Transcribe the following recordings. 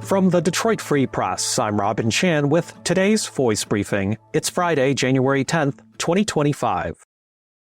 From the Detroit Free Press, I'm Robin Chan with today's Voice Briefing. It's Friday, January 10th, 2025.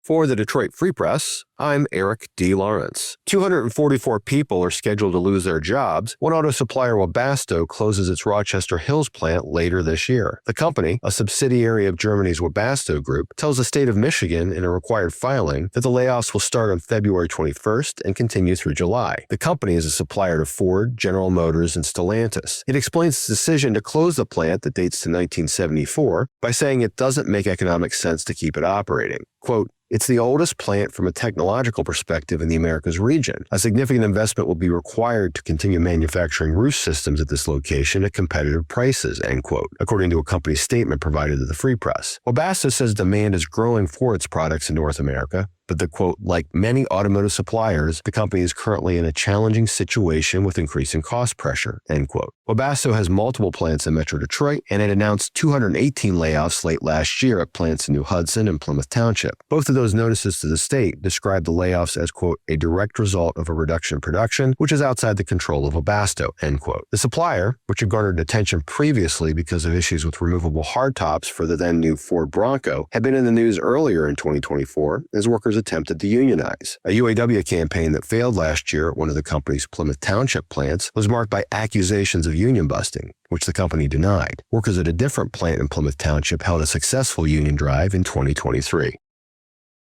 For the Detroit Free Press, I'm Eric D. Lawrence. 244 people are scheduled to lose their jobs when auto supplier Webasto closes its Rochester Hills plant later this year. The company, a subsidiary of Germany's Webasto Group, tells the state of Michigan in a required filing that the layoffs will start on February 21st and continue through July. The company is a supplier to Ford, General Motors, and Stellantis. It explains its decision to close the plant that dates to 1974 by saying it doesn't make economic sense to keep it operating. Quote, "It's the oldest plant from a technological perspective in the Americas region. A significant investment will be required to continue manufacturing roof systems at this location at competitive prices," end quote, according to a company statement provided to the Free Press. Webasto says demand is growing for its products in North America, but the quote, "like many automotive suppliers, the company is currently in a challenging situation with increasing cost pressure," end quote. Webasto has multiple plants in Metro Detroit, and it announced 218 layoffs late last year at plants in New Hudson and Plymouth Township. Both of those notices to the state described the layoffs as, quote, "a direct result of a reduction in production, which is outside the control of Webasto," end quote. The supplier, which had garnered attention previously because of issues with removable hardtops for the then new Ford Bronco, had been in the news earlier in 2024 as workers attempted to unionize. A UAW campaign that failed last year at one of the company's Plymouth Township plants was marked by accusations of union busting, which the company denied. Workers at a different plant in Plymouth Township held a successful union drive in 2023.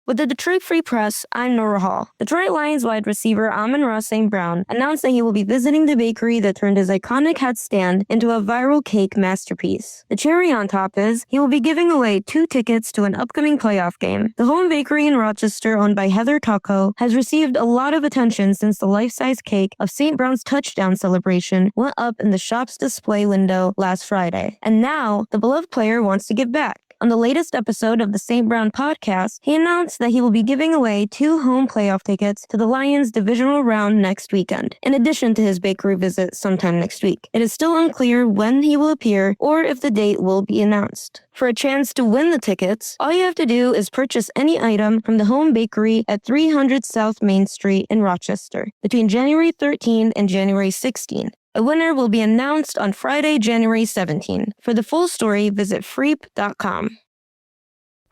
With the Detroit Free Press, I'm Nora Hall. Detroit Lions wide receiver Amon-Ra St. Brown announced that he will be visiting the bakery that turned his iconic hat stand into a viral cake masterpiece. The cherry on top is, he will be giving away 2 tickets to an upcoming playoff game. The home bakery in Rochester, owned by Heather Taco, has received a lot of attention since the life-size cake of St. Brown's touchdown celebration went up in the shop's display window last Friday. And now, the beloved player wants to give back. On the latest episode of the St. Brown podcast, he announced that he will be giving away 2 home playoff tickets to the Lions' divisional round next weekend, in addition to his bakery visit sometime next week. It is still unclear when he will appear or if the date will be announced. For a chance to win the tickets, all you have to do is purchase any item from the home bakery at 300 South Main Street in Rochester between January 13 and January 16. A winner will be announced on Friday, January 17. For the full story, visit freep.com.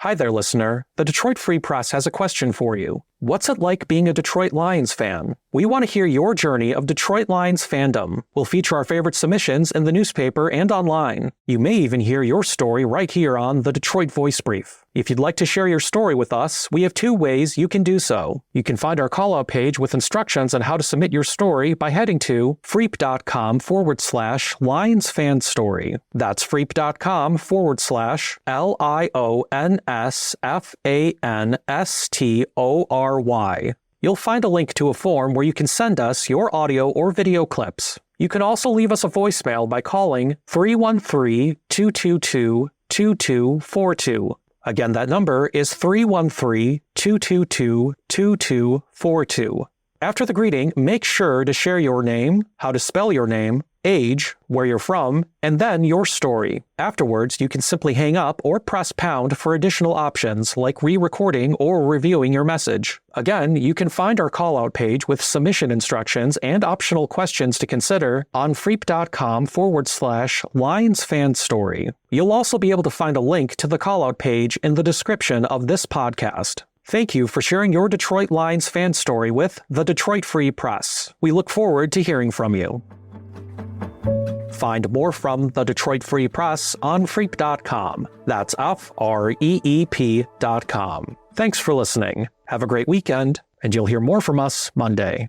Hi there, listener. The Detroit Free Press has a question for you. What's it like being a Detroit Lions fan? We want to hear your journey of Detroit Lions fandom. We'll feature our favorite submissions in the newspaper and online. You may even hear your story right here on the Detroit Voice Brief. If you'd like to share your story with us, we have 2 ways you can do so. You can find our call-out page with instructions on how to submit your story by heading to freep.com/Lions fan story. That's freep.com/LIONSFANSTORY. You'll find a link to a form where you can send us your audio or video clips. You can also leave us a voicemail by calling 313-222-2242. Again, that number is 313-222-2242. After the greeting, make sure to share your name, how to spell your name, age, where you're from, and then your story. Afterwards, you can simply hang up or press pound for additional options like re-recording or reviewing your message. Again, you can find our call-out page with submission instructions and optional questions to consider on freep.com/Lions fan story. You'll also be able to find a link to the call-out page in the description of this podcast. Thank you for sharing your Detroit Lions fan story with the Detroit Free Press. We look forward to hearing from you. Find more from the Detroit Free Press on freep.com. That's FREEP.com. Thanks for listening. Have a great weekend, and you'll hear more from us Monday.